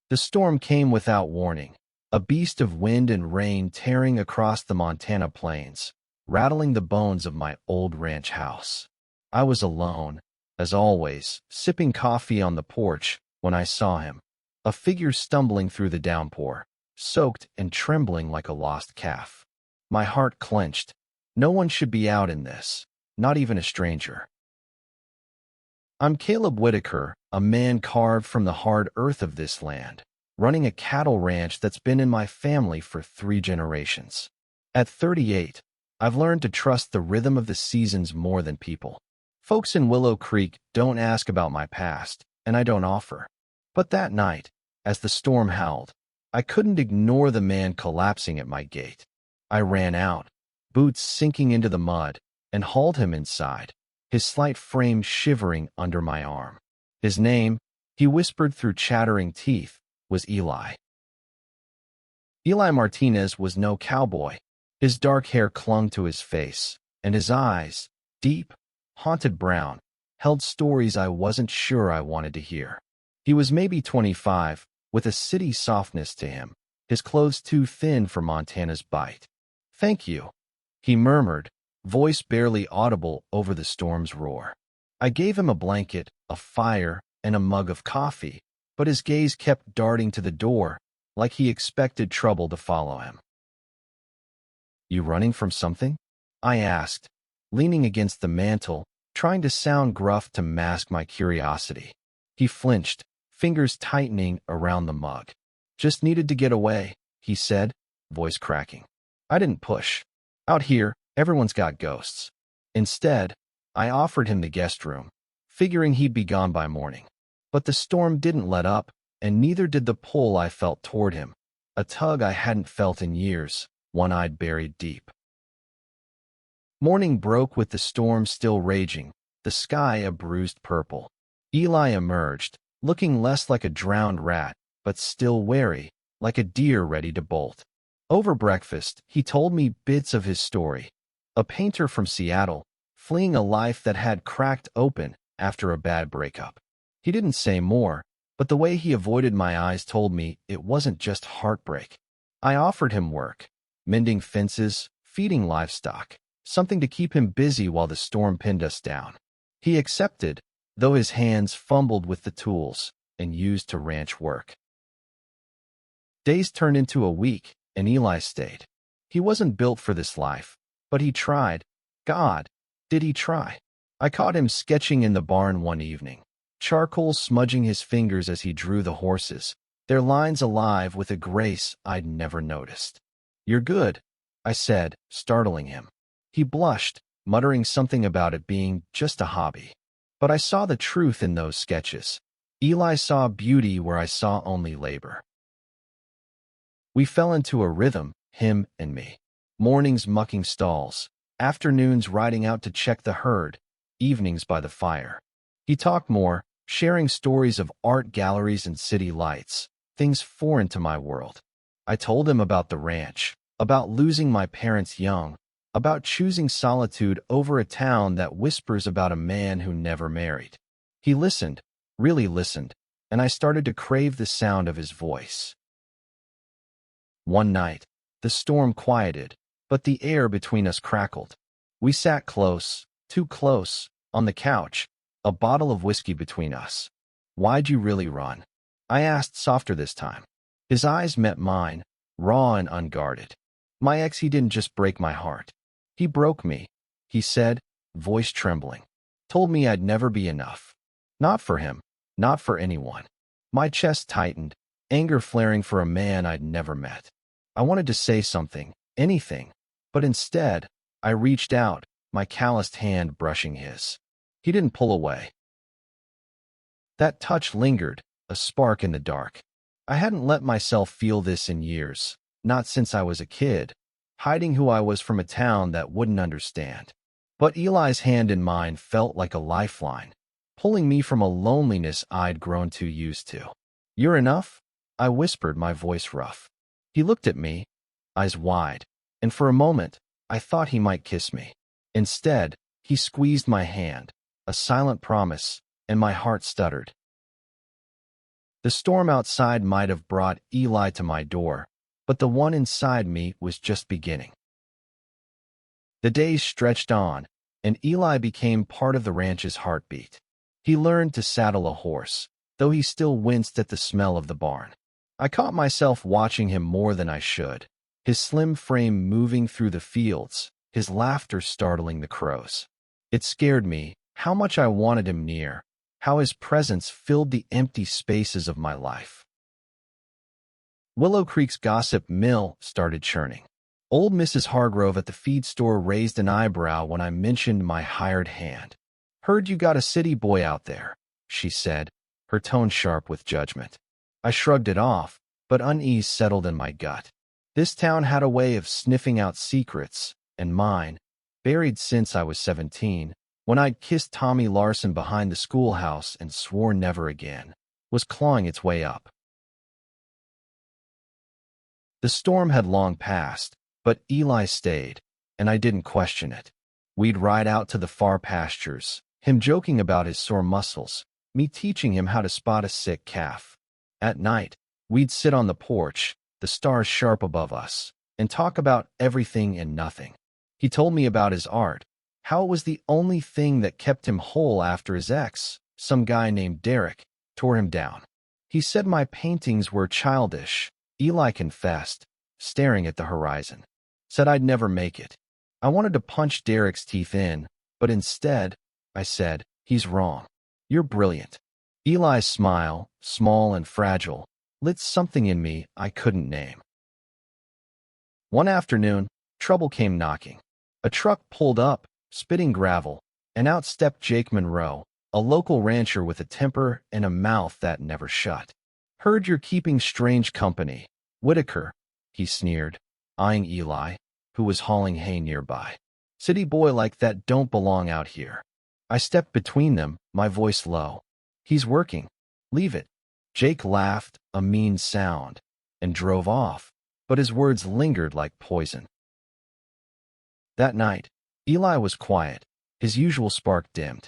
The storm came without warning, a beast of wind and rain tearing across the Montana plains, rattling the bones of my old ranch house. I was alone, as always, sipping coffee on the porch when I saw him, a figure stumbling through the downpour, soaked and trembling like a lost calf. My heart clenched. No one should be out in this, not even a stranger. I'm Caleb Whitaker, a man carved from the hard earth of this land, running a cattle ranch that's been in my family for 3 generations. At 38, I've learned to trust the rhythm of the seasons more than people. Folks in Willow Creek don't ask about my past, and I don't offer. But that night, as the storm howled, I couldn't ignore the man collapsing at my gate. I ran out, boots sinking into the mud, and hauled him inside, his slight frame shivering under my arm. His name, he whispered through chattering teeth, was Eli. Eli Martinez was no cowboy. His dark hair clung to his face, and his eyes, deep, haunted brown, held stories I wasn't sure I wanted to hear. He was maybe 25, with a city softness to him, his clothes too thin for Montana's bite. "Thank you," he murmured, voice barely audible over the storm's roar. I gave him a blanket, a fire, and a mug of coffee, but his gaze kept darting to the door, like he expected trouble to follow him. "You running from something?" I asked, leaning against the mantel, trying to sound gruff to mask my curiosity. He flinched, fingers tightening around the mug. "Just needed to get away," he said, voice cracking. I didn't push. Out here, everyone's got ghosts. Instead, I offered him the guest room, figuring he'd be gone by morning. But the storm didn't let up, and neither did the pull I felt toward him, a tug I hadn't felt in years, one I'd buried deep. Morning broke with the storm still raging, the sky a bruised purple. Eli emerged, looking less like a drowned rat, but still wary, like a deer ready to bolt. Over breakfast, he told me bits of his story. A painter from Seattle, fleeing a life that had cracked open after a bad breakup. He didn't say more, but the way he avoided my eyes told me it wasn't just heartbreak. I offered him work, mending fences, feeding livestock, something to keep him busy while the storm pinned us down. He accepted, though his hands fumbled with the tools and used to ranch work. Days turned into a week, and Eli stayed. He wasn't built for this life, but he tried. God, did he try? I caught him sketching in the barn one evening, charcoal smudging his fingers as he drew the horses, their lines alive with a grace I'd never noticed. "You're good," I said, startling him. He blushed, muttering something about it being just a hobby. But I saw the truth in those sketches. Eli saw beauty where I saw only labor. We fell into a rhythm, him and me. Mornings mucking stalls, afternoons riding out to check the herd, evenings by the fire. He talked more, sharing stories of art galleries and city lights, things foreign to my world. I told him about the ranch, about losing my parents young, about choosing solitude over a town that whispers about a man who never married. He listened, really listened, and I started to crave the sound of his voice. One night, the storm quieted, but the air between us crackled. We sat close, too close, on the couch, a bottle of whiskey between us. "Why'd you really run?" I asked softer this time. His eyes met mine, raw and unguarded. "My ex, he didn't just break my heart. He broke me," he said, voice trembling. "Told me I'd never be enough. Not for him, not for anyone." My chest tightened, anger flaring for a man I'd never met. I wanted to say something, anything, but instead, I reached out, my calloused hand brushing his. He didn't pull away. That touch lingered, a spark in the dark. I hadn't let myself feel this in years, not since I was a kid, hiding who I was from a town that wouldn't understand. But Eli's hand in mine felt like a lifeline, pulling me from a loneliness I'd grown too used to. "You're enough?" I whispered, my voice rough. He looked at me, eyes wide, and for a moment, I thought he might kiss me. Instead, he squeezed my hand, a silent promise, and my heart stuttered. The storm outside might have brought Eli to my door, but the one inside me was just beginning. The days stretched on, and Eli became part of the ranch's heartbeat. He learned to saddle a horse, though he still winced at the smell of the barn. I caught myself watching him more than I should, his slim frame moving through the fields, his laughter startling the crows. It scared me, how much I wanted him near, how his presence filled the empty spaces of my life. Willow Creek's gossip mill started churning. Old Mrs. Hargrove at the feed store raised an eyebrow when I mentioned my hired hand. "Heard you got a city boy out there," she said, her tone sharp with judgment. I shrugged it off, but unease settled in my gut. This town had a way of sniffing out secrets, and mine, buried since I was 17, when I'd kissed Tommy Larson behind the schoolhouse and swore never again, was clawing its way up. The storm had long passed, but Eli stayed, and I didn't question it. We'd ride out to the far pastures, him joking about his sore muscles, me teaching him how to spot a sick calf. At night, we'd sit on the porch, the stars sharp above us, and talk about everything and nothing. He told me about his art, how it was the only thing that kept him whole after his ex, some guy named Derek, tore him down. He said my paintings were childish, Eli confessed, staring at the horizon. Said I'd never make it. I wanted to punch Derek's teeth in, but instead, I said, "He's wrong. You're brilliant." Eli's smile, small and fragile, lit something in me I couldn't name. One afternoon, trouble came knocking. A truck pulled up, spitting gravel, and out stepped Jake Monroe, a local rancher with a temper and a mouth that never shut. "Heard you're keeping strange company, Whitaker," he sneered, eyeing Eli, who was hauling hay nearby. "City boy like that don't belong out here." I stepped between them, my voice low. "He's working. Leave it." Jake laughed, a mean sound, and drove off, but his words lingered like poison. That night, Eli was quiet, his usual spark dimmed.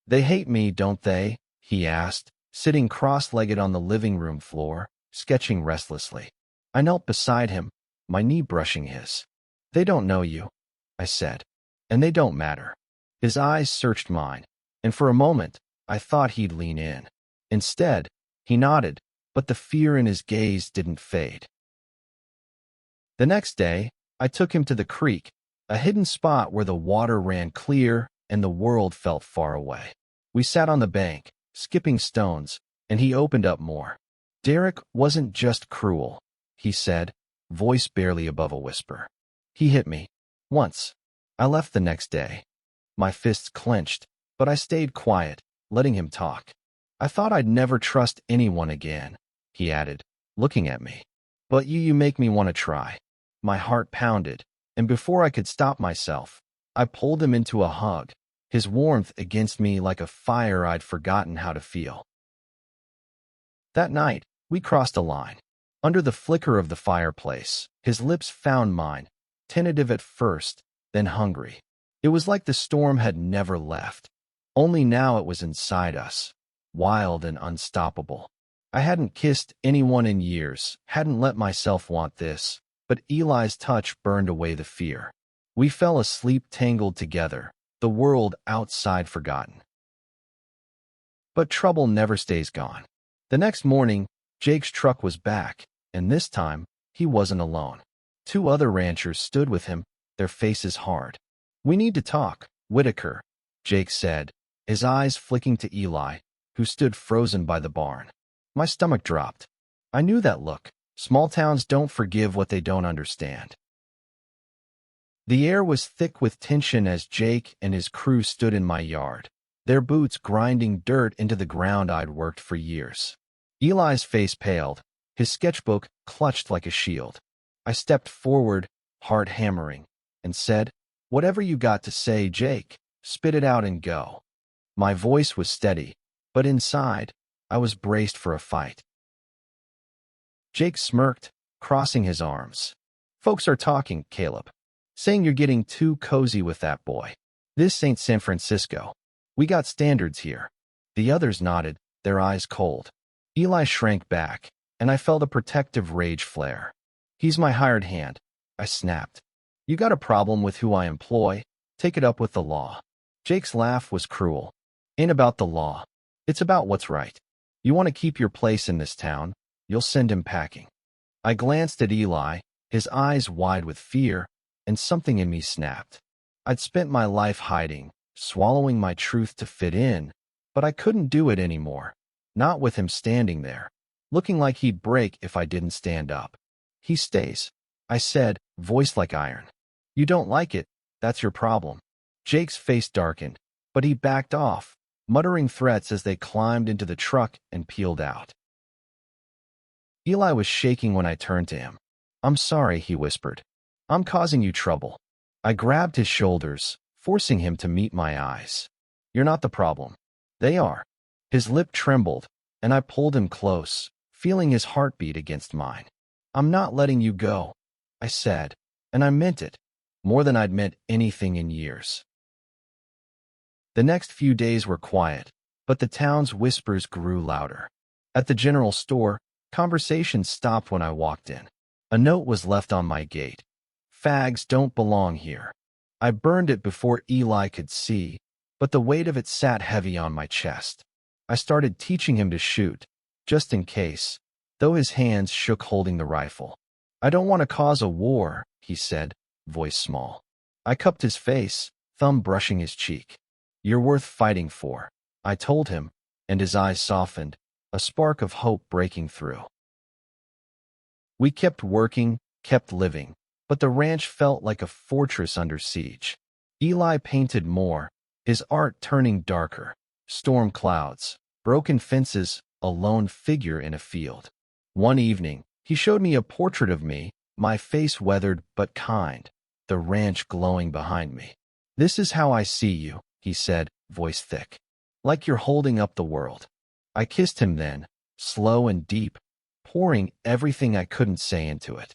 "They hate me, don't they?" he asked, sitting cross-legged on the living room floor, sketching restlessly. I knelt beside him, my knee brushing his. "They don't know you," I said, "and they don't matter." His eyes searched mine, and for a moment, I thought he'd lean in. Instead, he nodded, but the fear in his gaze didn't fade. The next day, I took him to the creek, a hidden spot where the water ran clear and the world felt far away. We sat on the bank, skipping stones, and he opened up more. "Derek wasn't just cruel," he said, voice barely above a whisper. "He hit me. Once. I left the next day." My fists clenched, but I stayed quiet, letting him talk. "I thought I'd never trust anyone again," he added, looking at me. "But you make me want to try." My heart pounded, and before I could stop myself, I pulled him into a hug, his warmth against me like a fire I'd forgotten how to feel. That night, we crossed a line. Under the flicker of the fireplace, his lips found mine, tentative at first, then hungry. It was like the storm had never left. Only now it was inside us, wild and unstoppable. I hadn't kissed anyone in years, hadn't let myself want this, but Eli's touch burned away the fear. We fell asleep tangled together, the world outside forgotten. But trouble never stays gone. The next morning, Jake's truck was back, and this time, he wasn't alone. 2 other ranchers stood with him, their faces hard. "We need to talk, Whitaker," Jake said, his eyes flicking to Eli, who stood frozen by the barn. My stomach dropped. I knew that look. Small towns don't forgive what they don't understand. The air was thick with tension as Jake and his crew stood in my yard, their boots grinding dirt into the ground I'd worked for years. Eli's face paled, his sketchbook clutched like a shield. I stepped forward, heart hammering, and said, "Whatever you got to say, Jake, spit it out and go." My voice was steady, but inside, I was braced for a fight. Jake smirked, crossing his arms. "Folks are talking, Caleb. Saying you're getting too cozy with that boy. This ain't San Francisco. We got standards here." The others nodded, their eyes cold. Eli shrank back, and I felt a protective rage flare. He's my hired hand, I snapped. You got a problem with who I employ? Take it up with the law. Jake's laugh was cruel. Ain't about the law. It's about what's right. You want to keep your place in this town, you'll send him packing. I glanced at Eli, his eyes wide with fear, and something in me snapped. I'd spent my life hiding, swallowing my truth to fit in, but I couldn't do it anymore. Not with him standing there, looking like he'd break if I didn't stand up. He stays, I said, voice like iron. You don't like it, that's your problem. Jake's face darkened, but he backed off, muttering threats as they climbed into the truck and peeled out. Eli was shaking when I turned to him. I'm sorry, he whispered. I'm causing you trouble. I grabbed his shoulders, forcing him to meet my eyes. You're not the problem. They are. His lip trembled, and I pulled him close, feeling his heartbeat against mine. I'm not letting you go, I said, and I meant it, more than I'd meant anything in years. The next few days were quiet, but the town's whispers grew louder. At the general store, conversations stopped when I walked in. A note was left on my gate. Fags don't belong here. I burned it before Eli could see, but the weight of it sat heavy on my chest. I started teaching him to shoot, just in case, though his hands shook holding the rifle. I don't want to cause a war, he said, voice small. I cupped his face, thumb brushing his cheek. You're worth fighting for, I told him, and his eyes softened, a spark of hope breaking through. We kept working, kept living, but the ranch felt like a fortress under siege. Eli painted more, his art turning darker. Storm clouds, broken fences, a lone figure in a field. One evening, he showed me a portrait of me, my face weathered but kind, the ranch glowing behind me. This is how I see you, he said, voice thick. Like you're holding up the world. I kissed him then, slow and deep, pouring everything I couldn't say into it.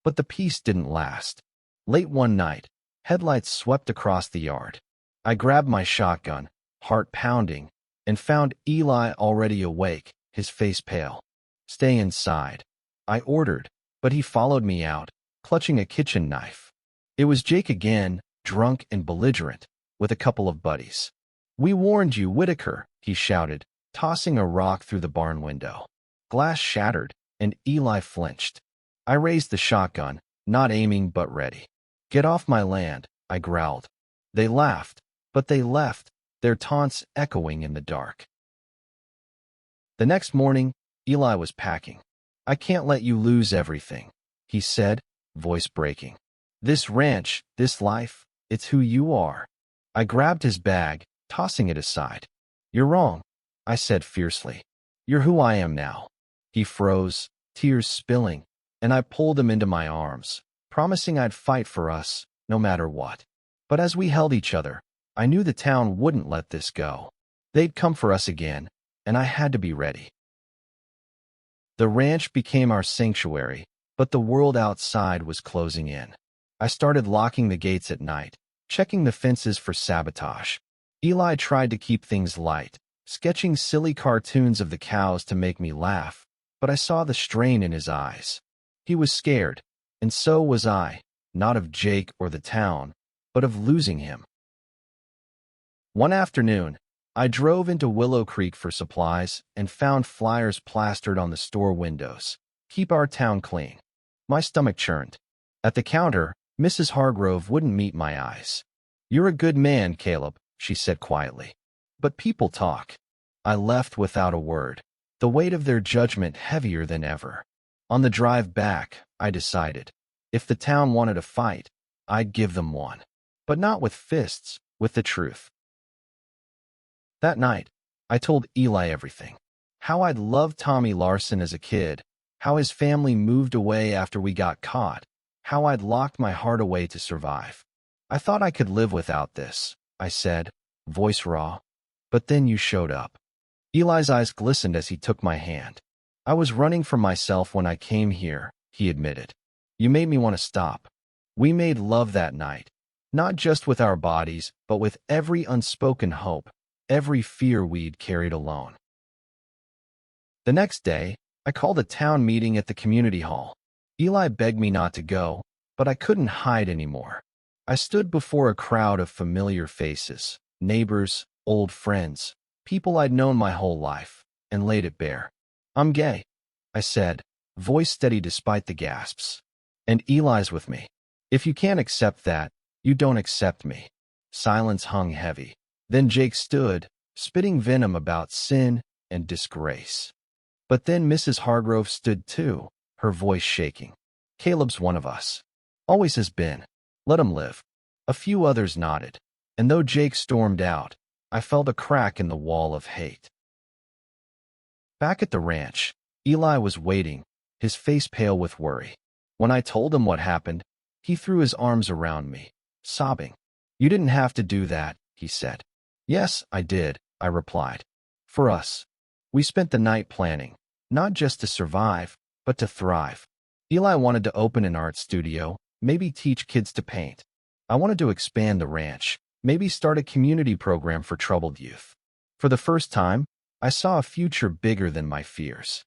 But the peace didn't last. Late one night, headlights swept across the yard. I grabbed my shotgun, heart pounding, and found Eli already awake, his face pale. Stay inside, I ordered, but he followed me out, clutching a kitchen knife. It was Jake again, drunk and belligerent, with a couple of buddies. We warned you, Whitaker, he shouted, tossing a rock through the barn window. Glass shattered, and Eli flinched. I raised the shotgun, not aiming but ready. Get off my land, I growled. They laughed, but they left, their taunts echoing in the dark. The next morning, Eli was packing. I can't let you lose everything, he said, voice breaking. This ranch, this life, it's who you are. I grabbed his bag, tossing it aside. You're wrong, I said fiercely. You're who I am now. He froze, tears spilling, and I pulled him into my arms, promising I'd fight for us, no matter what. But as we held each other, I knew the town wouldn't let this go. They'd come for us again, and I had to be ready. The ranch became our sanctuary, but the world outside was closing in. I started locking the gates at night, checking the fences for sabotage. Eli tried to keep things light, sketching silly cartoons of the cows to make me laugh, but I saw the strain in his eyes. He was scared, and so was I, not of Jake or the town, but of losing him. One afternoon, I drove into Willow Creek for supplies and found flyers plastered on the store windows. Keep our town clean. My stomach churned. At the counter, Mrs. Hargrove wouldn't meet my eyes. You're a good man, Caleb, she said quietly. But people talk. I left without a word, the weight of their judgment heavier than ever. On the drive back, I decided, if the town wanted a fight, I'd give them one. But not with fists, with the truth. That night, I told Eli everything. How I'd loved Tommy Larson as a kid, how his family moved away after we got caught, how I'd locked my heart away to survive. I thought I could live without this, I said, voice raw. But then you showed up. Eli's eyes glistened as he took my hand. I was running from myself when I came here, he admitted. You made me want to stop. We made love that night, not just with our bodies, but with every unspoken hope, every fear we'd carried alone. The next day, I called a town meeting at the community hall. Eli begged me not to go, but I couldn't hide anymore. I stood before a crowd of familiar faces, neighbors, old friends, people I'd known my whole life, and laid it bare. "I'm gay," I said, voice steady despite the gasps. "And Eli's with me. If you can't accept that, you don't accept me." Silence hung heavy. Then Jake stood, spitting venom about sin and disgrace. But then Mrs. Hargrove stood too, her voice shaking. "Caleb's one of us. Always has been. Let him live." A few others nodded, and though Jake stormed out, I felt a crack in the wall of hate. Back at the ranch, Eli was waiting, his face pale with worry. When I told him what happened, he threw his arms around me, sobbing. "You didn't have to do that," he said. "Yes, I did," I replied. "For us. We spent the night planning, not just to survive, but to thrive. Eli wanted to open an art studio, maybe teach kids to paint. I wanted to expand the ranch, maybe start a community program for troubled youth. For the first time, I saw a future bigger than my fears."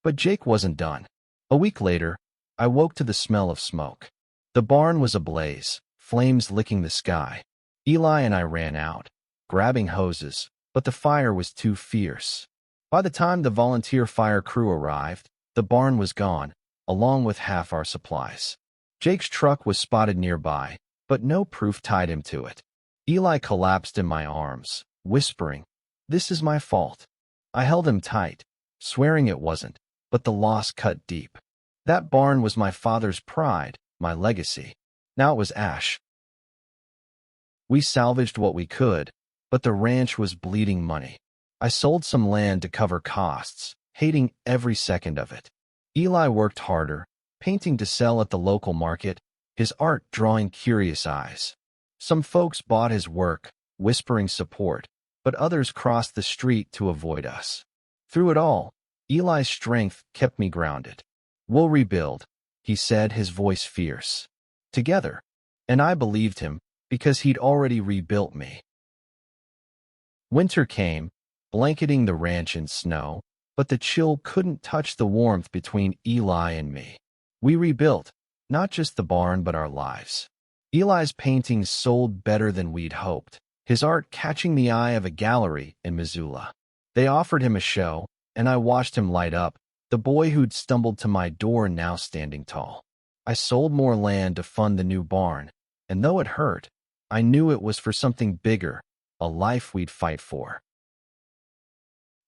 But Jake wasn't done. A week later, I woke to the smell of smoke. The barn was ablaze, flames licking the sky. Eli and I ran out, grabbing hoses, but the fire was too fierce. By the time the volunteer fire crew arrived, the barn was gone, along with half our supplies. Jake's truck was spotted nearby, but no proof tied him to it. Eli collapsed in my arms, whispering, "This is my fault." I held him tight, swearing it wasn't, but the loss cut deep. That barn was my father's pride, my legacy. Now it was ash. We salvaged what we could, but the ranch was bleeding money. I sold some land to cover costs, hating every second of it. Eli worked harder, painting to sell at the local market, his art drawing curious eyes. Some folks bought his work, whispering support, but others crossed the street to avoid us. Through it all, Eli's strength kept me grounded. "We'll rebuild," he said, his voice fierce. "Together." And I believed him, because he'd already rebuilt me. Winter came, blanketing the ranch in snow, but the chill couldn't touch the warmth between Eli and me. We rebuilt, not just the barn but our lives. Eli's paintings sold better than we'd hoped, his art catching the eye of a gallery in Missoula. They offered him a show, and I watched him light up, the boy who'd stumbled to my door now standing tall. I sold more land to fund the new barn, and though it hurt, I knew it was for something bigger, a life we'd fight for.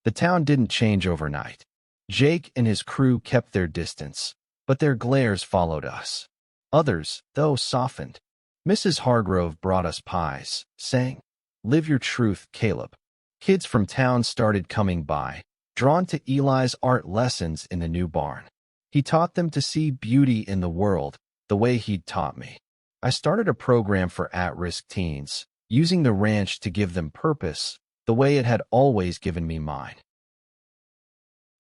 The town didn't change overnight. Jake and his crew kept their distance, but their glares followed us. Others, though, softened. Mrs. Hargrove brought us pies, saying, "Live your truth, Caleb." Kids from town started coming by, drawn to Eli's art lessons in the new barn. He taught them to see beauty in the world, the way he'd taught me. I started a program for at-risk teens, using the ranch to give them purpose, the way it had always given me mine.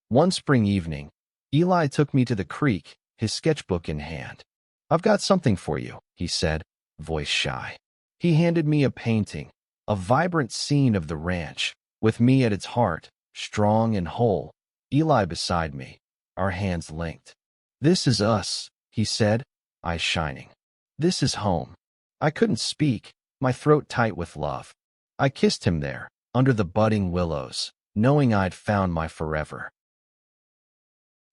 One spring evening, Eli took me to the creek, his sketchbook in hand. "I've got something for you," he said, voice shy. He handed me a painting, a vibrant scene of the ranch, with me at its heart, strong and whole, Eli beside me, our hands linked. "This is us," he said, eyes shining. "This is home." I couldn't speak, my throat tight with love. I kissed him there, under the budding willows, knowing I'd found my forever.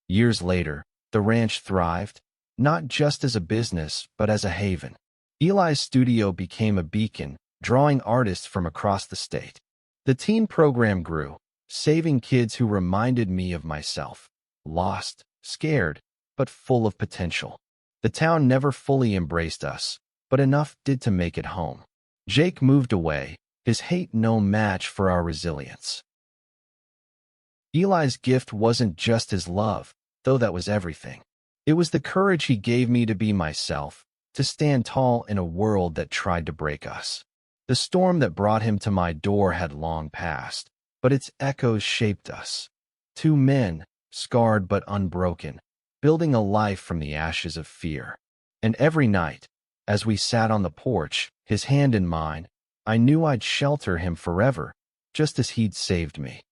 Years later, the ranch thrived, not just as a business, but as a haven. Eli's studio became a beacon, drawing artists from across the state. The teen program grew, saving kids who reminded me of myself, lost, scared, but full of potential. The town never fully embraced us, but enough did to make it home. Jake moved away, his hate no match for our resilience. Eli's gift wasn't just his love, though that was everything. It was the courage he gave me to be myself, to stand tall in a world that tried to break us. The storm that brought him to my door had long passed, but its echoes shaped us. Two men, scarred but unbroken, building a life from the ashes of fear. And every night, as we sat on the porch, his hand in mine, I knew I'd shelter him forever, just as he'd saved me.